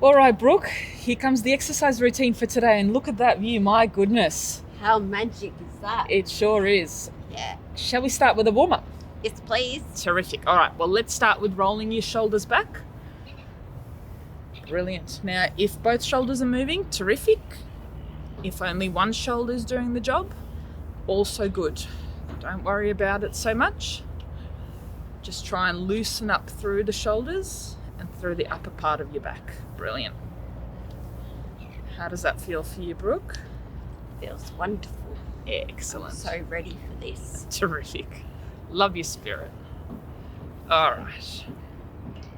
All right, Brooke, here comes the exercise routine for today, and look at that view, my goodness. How magic is that? It sure is. Yeah. Shall we start with a warm-up? Yes, please. Terrific. All right, well, let's start with rolling your shoulders back. Brilliant. Now, if both shoulders are moving, terrific. If only one shoulder is doing the job, also good. Don't worry about it so much. Just try and loosen up through the shoulders and through the upper part of your back. Brilliant. How does that feel for you, Brooke? Feels wonderful. Excellent. I'm so ready for this. Terrific. Love your spirit. All right.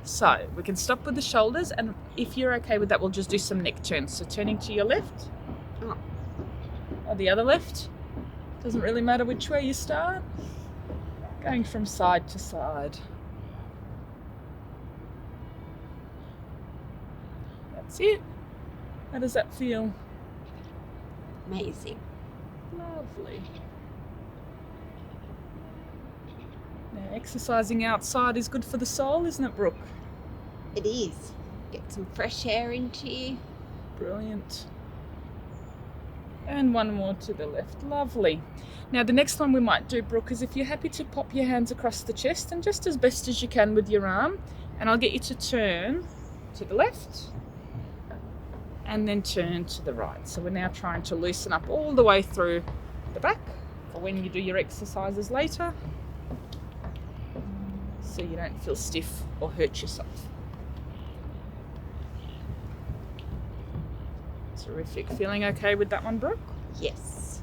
So we can stop with the shoulders, and if you're okay with that, we'll just do some neck turns. So turning to your left or the other left. Doesn't really matter which way you start. Going from side to side. That's it. How does that feel? Amazing. Lovely. Now, exercising outside is good for the soul, isn't it, Brooke? It is. Get some fresh air into you. Brilliant. And one more to the left. Lovely. Now, the next one we might do, Brooke, is if you're happy to pop your hands across the chest and just as best as you can with your arm, and I'll get you to turn to the left and then turn to the right. So we're now trying to loosen up all the way through the back for when you do your exercises later, so you don't feel stiff or hurt yourself. Terrific. Feeling okay with that one, Brooke? Yes.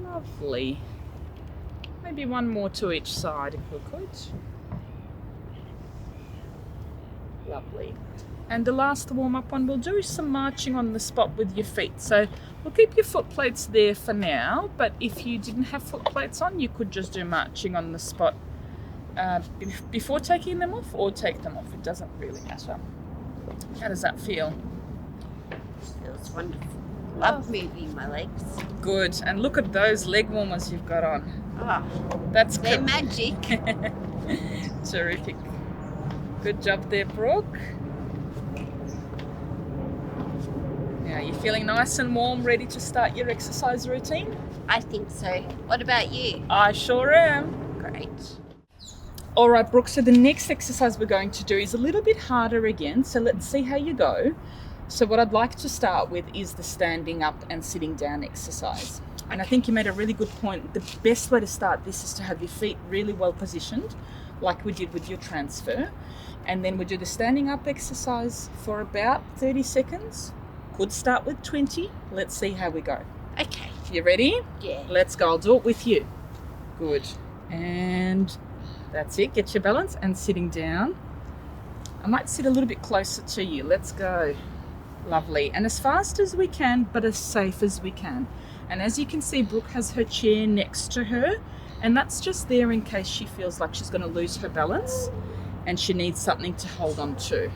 Lovely. Maybe one more to each side if we could. Lovely. And the last warm-up one we'll do is some marching on the spot with your feet. So we'll keep your foot plates there for now, but if you didn't have foot plates on, you could just do marching on the spot before taking them off, or take them off. It doesn't really matter. How does that feel? Feels wonderful. Love moving my legs. Good. And look at those leg warmers you've got on. Ah, That's they're magic. Terrific. Good job there, Brooke. Now, you feeling nice and warm, ready to start your exercise routine? I think so. What about you? I sure am. Great. All right, Brooke, so the next exercise we're going to do is a little bit harder again, so let's see how you go. So what I'd like to start with is the standing up and sitting down exercise. And I think you made a really good point. The best way to start this is to have your feet really well positioned, like we did with your transfer. And then we do the standing up exercise for about 30 seconds. Could start with 20. Let's see how we go. Okay. You ready? Yeah. Let's go. I'll do it with you. Good. And that's it. Get your balance and sitting down. I might sit a little bit closer to you. Let's go. Lovely. And as fast as we can, but as safe as we can. And as you can see, Brooke has her chair next to her, and that's just there in case she feels like she's going to lose her balance and she needs something to hold on to.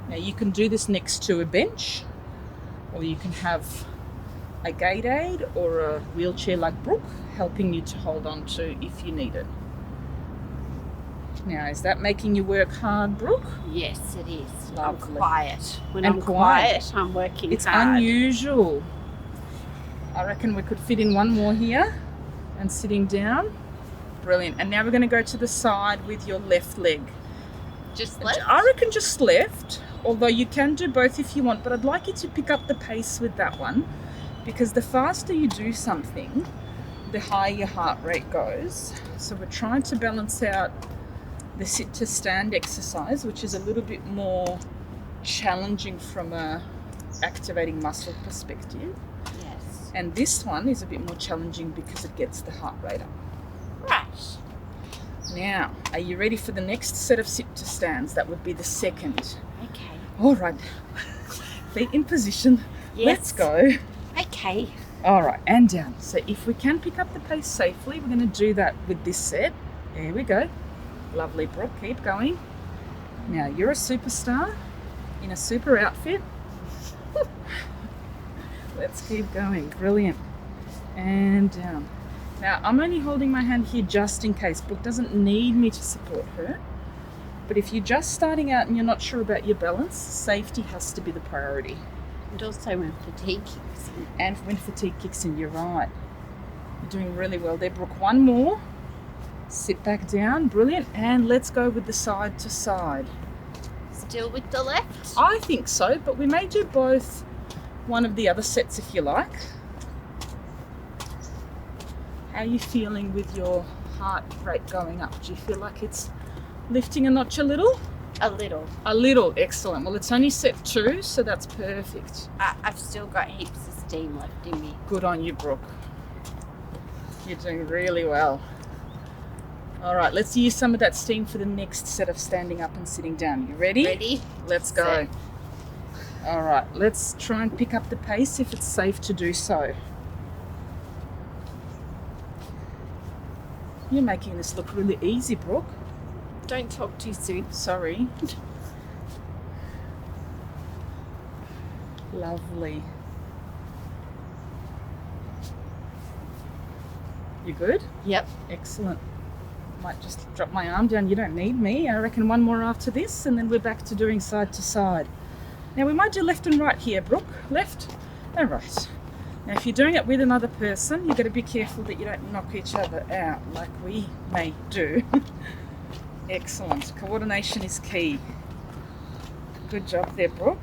Now, you can do this next to a bench, or you can have a gait aid or a wheelchair like Brooke helping you to hold on to if you need it. Now, is that making you work hard, Brooke? Yes, it is. Lovely. I'm quiet. When And I'm quiet. quiet, I'm working It's hard. unusual. I reckon we could fit in one more here and sitting down. Brilliant. And now we're going to go to the side with your left leg. Just left? I reckon just left, although you can do both if you want, but I'd like you to pick up the pace with that one, because the faster you do something, the higher your heart rate goes. So we're trying to balance out the sit to stand exercise, which is a little bit more challenging from a activating muscle perspective. Yes. And this one is a bit more challenging because it gets the heart rate up. Right. Now, are you ready for the next set of sit to stands? That would be the second. Okay. All right. Feet in position. Yes. Let's go. Okay. All right, and down. So if we can pick up the pace safely, we're going to do that with this set. There we go. Lovely, Brooke. Keep going. Now, you're a superstar in a super outfit. Let's keep going. Brilliant. And down. Now, I'm only holding my hand here just in case. Brooke doesn't need me to support her. But if you're just starting out and you're not sure about your balance, safety has to be the priority. And also when fatigue kicks in. And when fatigue kicks in, you're right. You're doing really well there, Brooke. One more. Sit back down. Brilliant. And let's go with the side to side. Still with the left? I think so, but we may do both one of the other sets if you like. How are you feeling with your heart rate going up? Do you feel like it's lifting a notch a little? A little. A little. Excellent. Well, it's only set 2, so that's perfect. I've still got heaps of steam left in me. Good on you, Brooke. You're doing really well. All right, let's use some of that steam for the next set of standing up and sitting down. You ready? Ready? Let's go. Set. All right, let's try and pick up the pace if it's safe to do so. You're making this look really easy, Brooke. Don't talk too soon. Sorry. Lovely. You good? Yep. Excellent. Might just drop my arm down. You don't need me. I reckon one more after this, and then we're back to doing side to side. Now we might do left and right here, Brooke. Left and right. Now if you're doing it with another person, you've got to be careful that you don't knock each other out like we may do. Excellent. Coordination is key. Good job there, Brooke.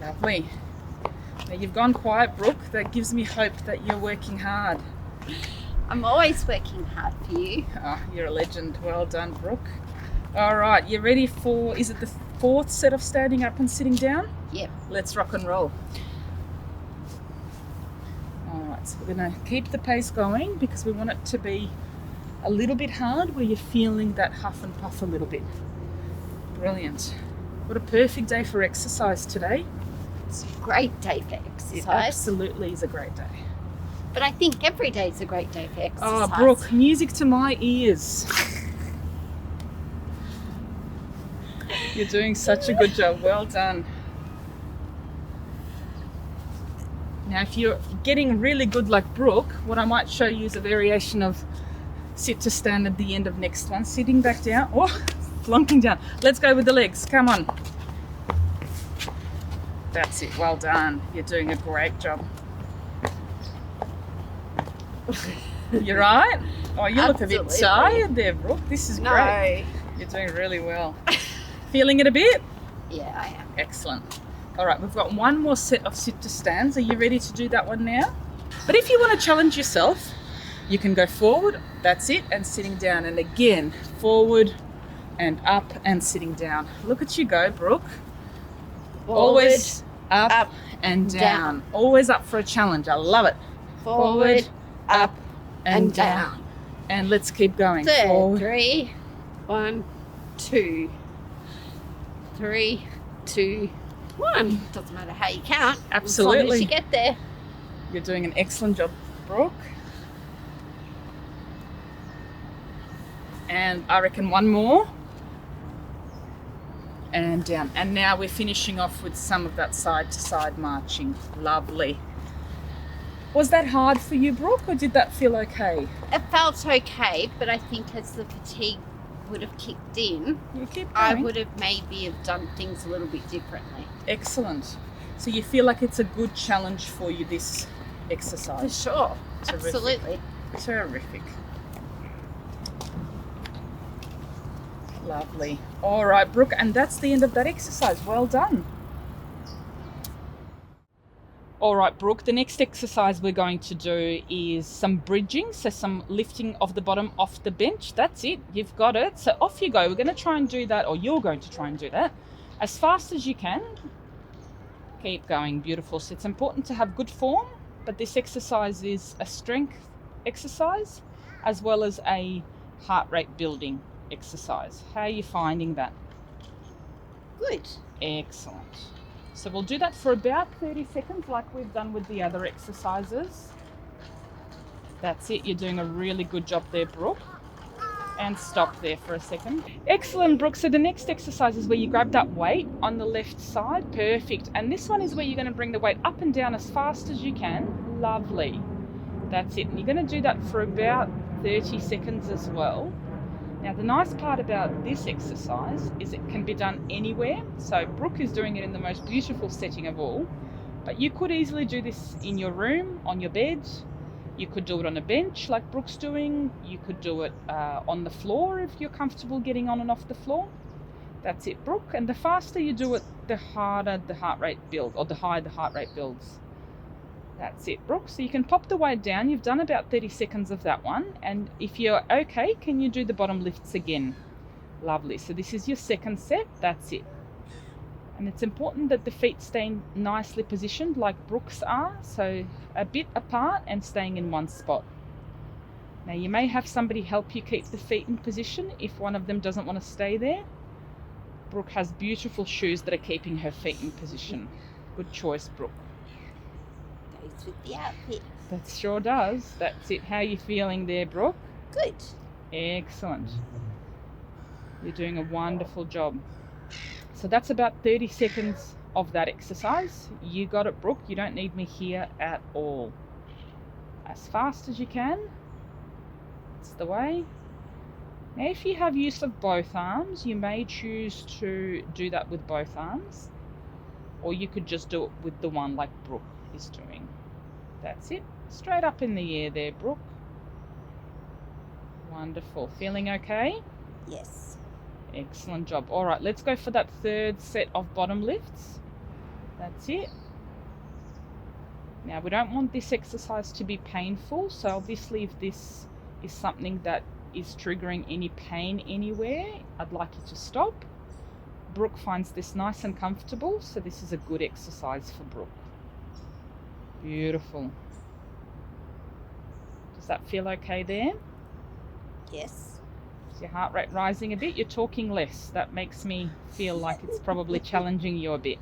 Lovely. Now you've gone quiet, Brooke. That gives me hope that you're working hard. I'm always working hard for you. Oh, you're a legend. Well done, Brooke. All right, you ready for, is it the 4th set of standing up and sitting down? Yep. Let's rock and roll. All right, so we're going to keep the pace going because we want it to be a little bit hard where you're feeling that huff and puff a little bit. Brilliant. What a perfect day for exercise today. It's a great day for It exercise. absolutely is a great day. But I think every day is a great day for exercise. Oh, Brooke, music to my ears. You're doing such a good job. Well done. Now, if you're getting really good like Brooke, what I might show you is a variation of sit to stand at the end of next one. Sitting back down. Oh, flunking down. Let's go with the legs. Come on. That's it. Well done. You're doing a great job. You're right? Oh, you look a bit Absolutely. tired there, Brooke. This is No. great. You're doing really well. Feeling it a bit? Yeah, I am. Excellent. All right, we've got one more set of sit to stands. Are you ready to do that one now? But if you want to challenge yourself, you can go forward, that's it, and sitting down. And again, forward and up and sitting down. Look at you go, Brooke. Always up and down. Always up for a challenge. I love it. Forward, up, and down. And let's keep going. Third. Forward. 3, 1, 2. 3, 2, 1. Doesn't matter how you count. As long Absolutely. as you get there. You're doing an excellent job, Brooke. And I reckon one more. And down. And now we're finishing off with some of that side to side marching. Lovely. Was that hard for you, Brooke, or did that feel okay? It felt okay, but I think as the fatigue would have kicked in, You keep going. I would have maybe have done things a little bit differently. Excellent. So you feel like it's a good challenge for you, this For exercise? sure. Terrific. Absolutely. Terrific. Lovely. All right, Brooke, and that's the end of that exercise. Well done. All right, Brooke, the next exercise we're going to do is some bridging, so some lifting of the bottom off the bench. That's it. You've got it. So off you go. We're going to try and do that, or you're going to try and do that as fast as you can. Keep going. Beautiful. So it's important to have good form, but this exercise is a strength exercise as well as a heart rate building exercise. How are you finding that? Good. Excellent. So we'll do that for about 30 seconds like we've done with the other exercises. That's it. You're doing a really good job there, Brooke. And stop there for a second. Excellent, Brooke. So the next exercise is where you grab that weight on the left side. Perfect. And this one is where you're going to bring the weight up and down as fast as you can. Lovely. That's it. And you're going to do that for about 30 seconds as well. Now, the nice part about this exercise is it can be done anywhere. So Brooke is doing it in the most beautiful setting of all, but you could easily do this in your room, on your bed. You could do it on a bench like Brooke's doing. You could do it on the floor if you're comfortable getting on and off the floor. That's it, Brooke. And the faster you do it, the harder the heart rate builds, or the higher the heart rate builds. That's it, Brooke. So you can pop the weight down. You've done about 30 seconds of that one. And if you're okay, can you do the bottom lifts again? Lovely. So this is your second set. That's it. And it's important that the feet stay nicely positioned like Brooke's are. So a bit apart and staying in one spot. Now you may have somebody help you keep the feet in position if one of them doesn't want to stay there. Brooke has beautiful shoes that are keeping her feet in position. Good choice, Brooke. Goes with the outfit. That sure does. That's it. How are you feeling there, Brooke? Good. Excellent. You're doing a wonderful job. So that's about 30 seconds of that exercise. You got it, Brooke. You don't need me here at all. As fast as you can. That's the way. Now, if you have use of both arms, you may choose to do that with both arms, or you could just do it with the one like Brooke is doing. That's it. Straight up in the air there, Brooke. Wonderful. Feeling okay? Yes. Excellent job. All right, let's go for that third set of bottom lifts. That's it. Now, we don't want this exercise to be painful, so obviously if this is something that is triggering any pain anywhere, I'd like you to stop. Brooke finds this nice and comfortable, so this is a good exercise for Brooke. Beautiful. Does that feel okay there? Yes. Is your heart rate rising a bit? You're talking less. That makes me feel like it's probably challenging you a bit.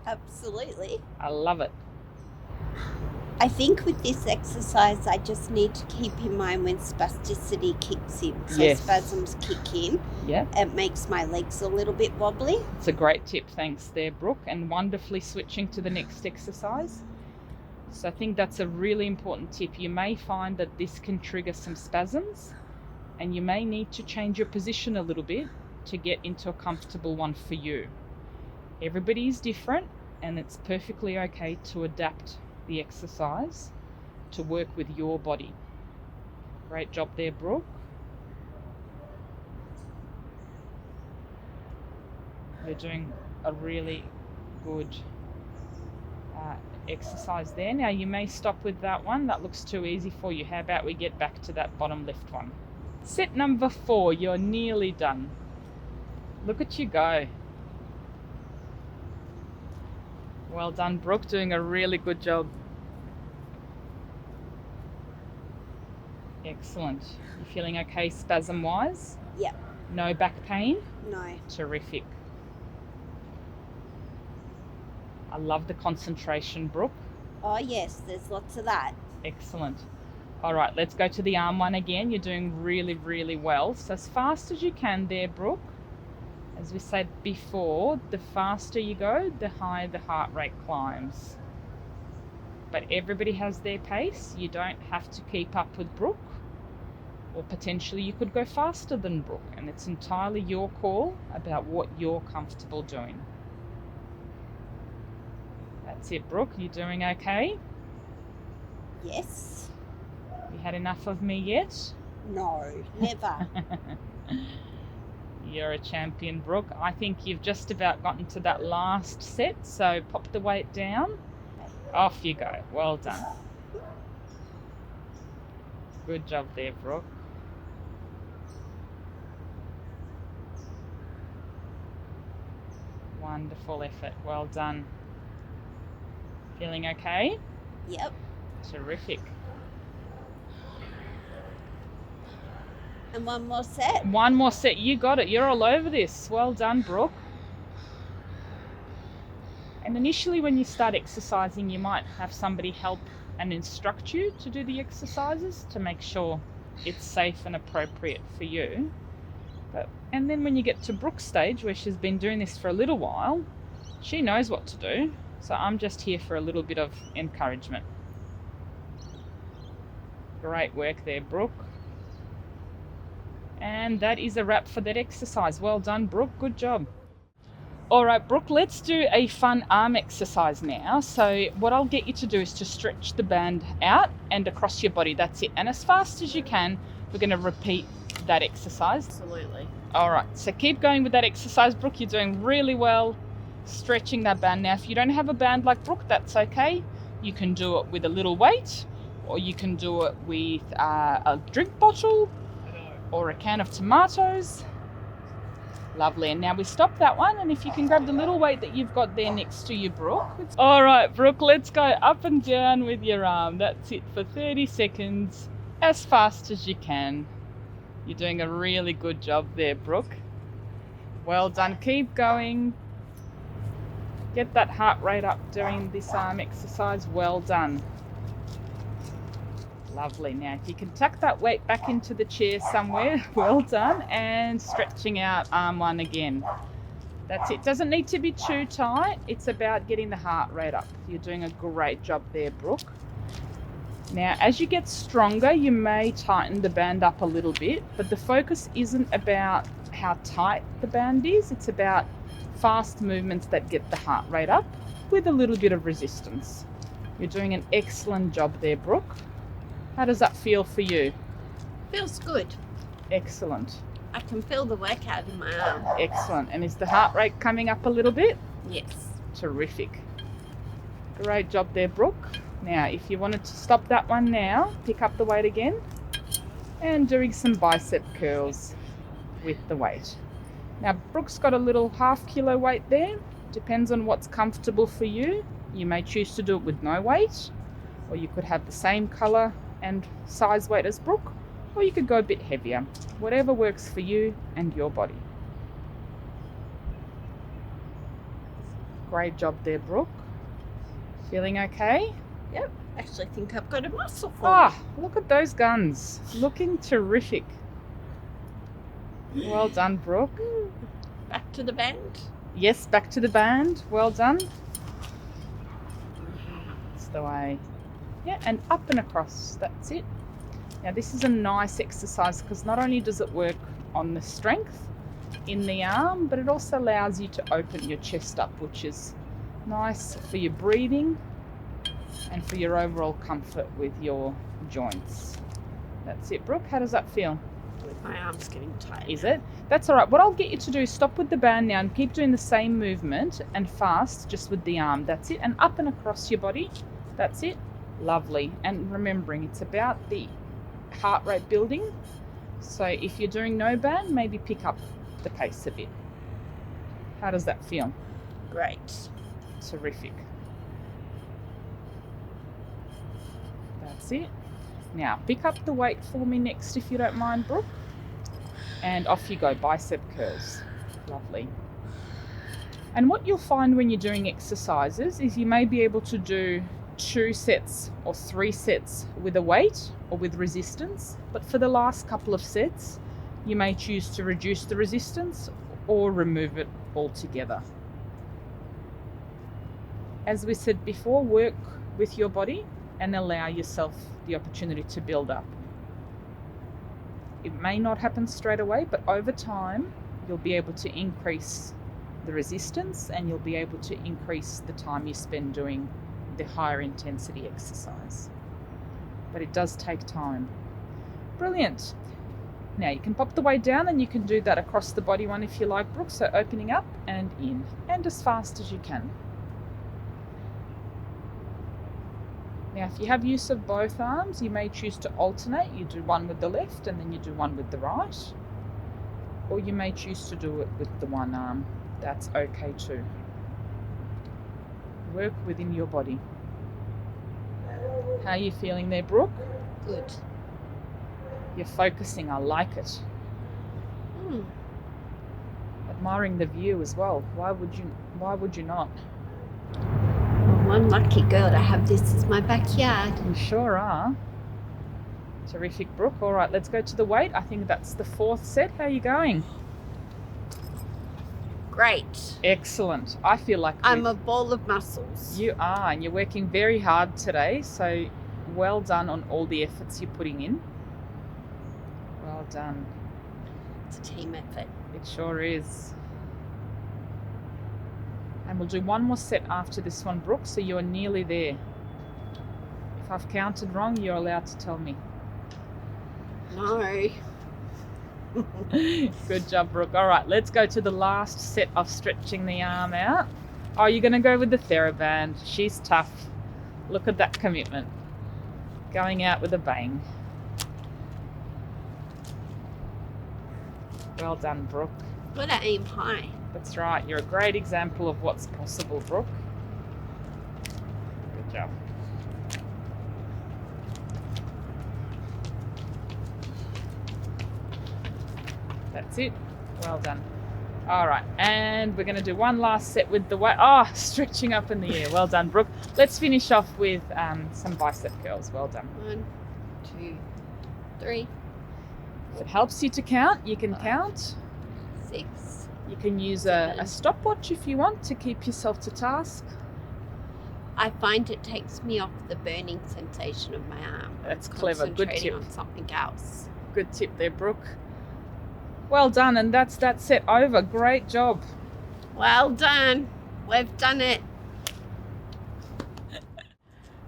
Absolutely. I love it. I think with this exercise, I just need to keep in mind when spasticity kicks in. So Yes. spasms kick in. Yeah. It makes my legs a little bit wobbly. It's a great tip. Thanks there, Brooke. And wonderfully switching to the next exercise. So I think that's a really important tip. You may find that this can trigger some spasms, and you may need to change your position a little bit to get into a comfortable one for you. Everybody is different, and it's perfectly okay to adapt the exercise to work with your body. Great job there, Brooke. You're doing a really good exercise there. Now you may stop with that one. That looks too easy for you. How about we get back to that bottom left one? Set number 4. You're nearly done. Look at you go. Well done, Brooke. Doing a really good job. Excellent. You feeling okay spasm-wise? Yep. No back pain? No. Terrific. I love the concentration, Brooke. Oh, yes. There's lots of that. Excellent. All right, let's go to the arm one again. You're doing really, really well. So as fast as you can there, Brooke. As we said before, the faster you go, the higher the heart rate climbs. But everybody has their pace. You don't have to keep up with Brooke. Or potentially you could go faster than Brooke. And it's entirely your call about what you're comfortable doing. That's it, Brooke. You doing okay? Yes. You had enough of me yet? No. Never. You're a champion, Brooke. I think you've just about gotten to that last set, so pop the weight down. Off you go. Well done. Good job there, Brooke. Wonderful effort. Well done. Feeling okay? Yep. Terrific. And one more set. One more set. You got it. You're all over this. Well done, Brooke. And initially when you start exercising, you might have somebody help and instruct you to do the exercises to make sure it's safe and appropriate for you. And then when you get to Brooke's stage, where she's been doing this for a little while, she knows what to do. So I'm just here for a little bit of encouragement. Great work there, Brooke. And that is a wrap for that exercise. Well done, Brooke. Good job. All right, Brooke, let's do a fun arm exercise now. So what I'll get you to do is to stretch the band out and across your body. That's it. And as fast as you can, we're going to repeat that exercise. Absolutely. All right, so keep going with that exercise, Brooke. You're doing really well stretching that band. Now, if you don't have a band like Brooke, that's okay. You can do it with a little weight, or you can do it with a drink bottle or a can of tomatoes. Lovely. And now we stop that one, and if you can grab the little weight that you've got there next to you, Brooke. All right, Brooke, let's go up and down with your arm. That's it for 30 seconds, as fast as you can. You're doing a really good job there, Brooke. Well done. Keep going. Get that heart rate up during this arm exercise. Well done. Lovely. Now, if you can tuck that weight back into the chair somewhere, well done. And stretching out arm one again. That's it. Doesn't need to be too tight. It's about getting the heart rate up. You're doing a great job there, Brooke. Now, as you get stronger, you may tighten the band up a little bit, but the focus isn't about how tight the band is. It's about fast movements that get the heart rate up with a little bit of resistance. You're doing an excellent job there, Brooke. How does that feel for you? Feels good. Excellent. I can feel the workout in my arm. Excellent. And is the heart rate coming up a little bit? Yes. Terrific. Great job there, Brooke. Now, if you wanted to stop that one now, pick up the weight again and doing some bicep curls with the weight. Now, Brooke's got a little 1/2 kilo weight there. Depends on what's comfortable for you. You may choose to do it with no weight, or you could have the same color and size weight as Brooke, or you could go a bit heavier. Whatever works for you and your body. Great job there, Brooke. Feeling okay? Yep. Actually think I've got a muscle for Ah, look at those guns. Looking terrific. Well done, Brooke. Back to the band. Yes, back to the band. Well done. That's the way. Yeah, and up and across. That's it. Now, this is a nice exercise because not only does it work on the strength in the arm, but it also allows you to open your chest up, which is nice for your breathing and for your overall comfort with your joints. That's it, Brooke. How does that feel? My arm's getting tight. Is it? That's all right. What I'll get you to do is stop with the band now and keep doing the same movement and fast just with the arm. That's it. And up and across your body. That's it. Lovely. And remembering, it's about the heart rate building. So if you're doing no band, maybe pick up the pace a bit. How does that feel? Great. Terrific. That's it. Now, pick up the weight for me next if you don't mind, Brooke. And off you go, bicep curls. Lovely. And what you'll find when you're doing exercises is you may be able to do 2 sets or 3 sets with a weight or with resistance, but for the last couple of sets, you may choose to reduce the resistance or remove it altogether. As we said before, work with your body and allow yourself the opportunity to build up. It may not happen straight away, but over time, you'll be able to increase the resistance and you'll be able to increase the time you spend doing the higher intensity exercise. But it does take time. Brilliant. Now you can pop the weight down and you can do that across the body one if you like, Brooke. So opening up and in and as fast as you can. Now, if you have use of both arms, you may choose to alternate. You do one with the left and then you do one with the right. Or you may choose to do it with the one arm. That's okay too. Work within your body. How are you feeling there, Brooke? Good. You're focusing. I like it. Admiring the view as well. Why would you not? One lucky girl to have this as my backyard. You sure are. Terrific, Brooke. All right, let's go to the weight. I think that's the 4th set. How are you going? Great. Excellent. I feel like I'm a ball of muscles. You are, and you're working very hard today. So well done on all the efforts you're putting in. Well done. it's a team effort. It sure is. And we'll do one more set after this one, Brooke, so you're nearly there. If I've counted wrong, you're allowed to tell me. No. Good job, Brooke. All right, let's go to the last set of stretching the arm out. Oh, you're going to go with the TheraBand. She's tough. Look at that commitment. Going out with a bang. Well done, Brooke. Gotta aim high. That's right. You're a great example of what's possible, Brooke. Good job. That's it. Well done. All right, and we're going to do one last set with the weight. Oh, stretching up in the air. Well done, Brooke. Let's finish off with some bicep curls. Well done. 1, 2, 3. If it helps you to count, you can count. 6. You can use a stopwatch if you want to keep yourself to task. I find it takes me off the burning sensation of my arm. That's clever. Good Concentrating tip. on something else. Good tip there, Brooke. Well done, and that's that set over. Great job. Well done. We've done it.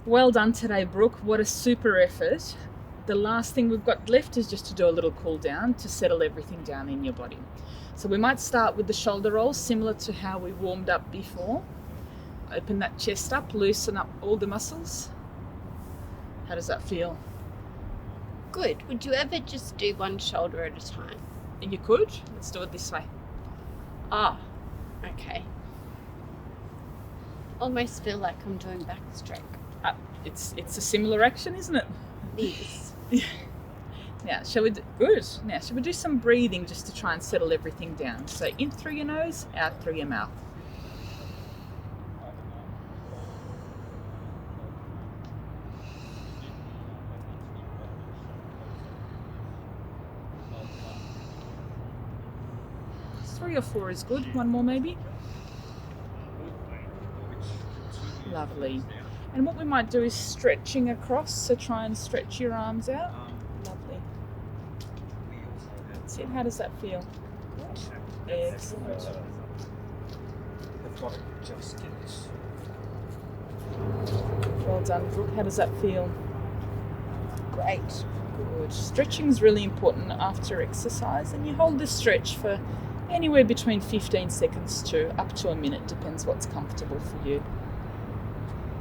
Well done today, Brooke. What a super effort. The last thing we've got left is just to do a little cool down to settle everything down in your body. So we might start with the shoulder rolls, similar to how we warmed up before. Open that chest up, loosen up all the muscles. How does that feel? Good. Would you ever just do one shoulder at a time? You could. Let's do it this way. Ah, okay. Almost feel like I'm doing backstroke. It's a similar action, isn't it? It is. Now, shall we do some breathing just to try and settle everything down? So in through your nose, out through your mouth. Three or four is good. One more maybe. Lovely. And what we might do is stretching across, so try and stretch your arms out. Lovely. That's it. How does that feel? Excellent. They've got to just get this. Well done, Brooke. How does that feel? Great. Good. Stretching is really important after exercise, and you hold the stretch for anywhere between 15 seconds to up to a minute, depends what's comfortable for you.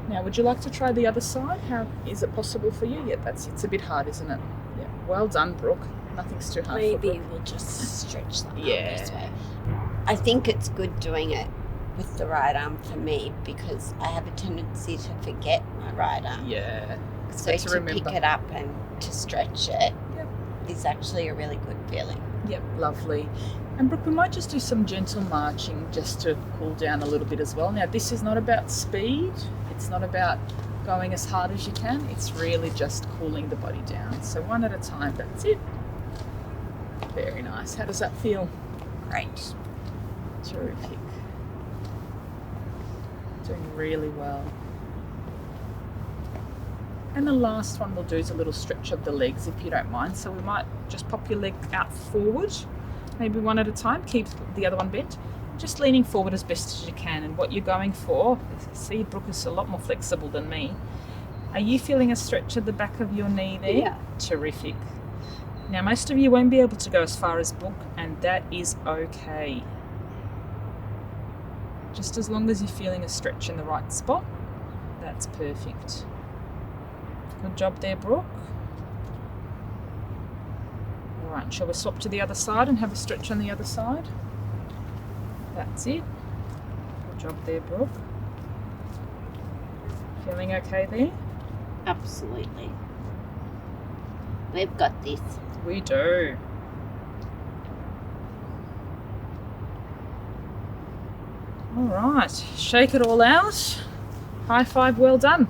Now, would you like to try the other side? How is it possible for you? Yeah, it's a bit hard, isn't it? Yeah. Well done, Brooke. Nothing's too hard for Maybe Brooke. we'll just stretch the arm Yeah. this way. I think it's good doing it with the right arm for me because I have a tendency to forget my right arm. Yeah. So to pick it up and to stretch it Yep. is actually a really good feeling. Yep, lovely. And Brooke, we might just do some gentle marching just to cool down a little bit as well. Now, this is not about speed. It's not about going as hard as you can. It's really just cooling the body down. So one at a time, that's it. Very nice. How does that feel? Great. Terrific. Doing really well. And the last one we'll do is a little stretch of the legs, if you don't mind. So we might just pop your leg out forward, maybe one at a time. Keep the other one bent. Just leaning forward as best as you can. And what you're going for, see, Brooke is a lot more flexible than me. Are you feeling a stretch at the back of your knee there? Yeah. Terrific. Now, most of you won't be able to go as far as Brooke, and that is okay. Just as long as you're feeling a stretch in the right spot, that's perfect. Good job there, Brooke. All right, shall we swap to the other side and have a stretch on the other side? That's it. Good job there, Brooke. Feeling okay there? Absolutely. We've got this. We do. All right, shake it all out. High five, well done.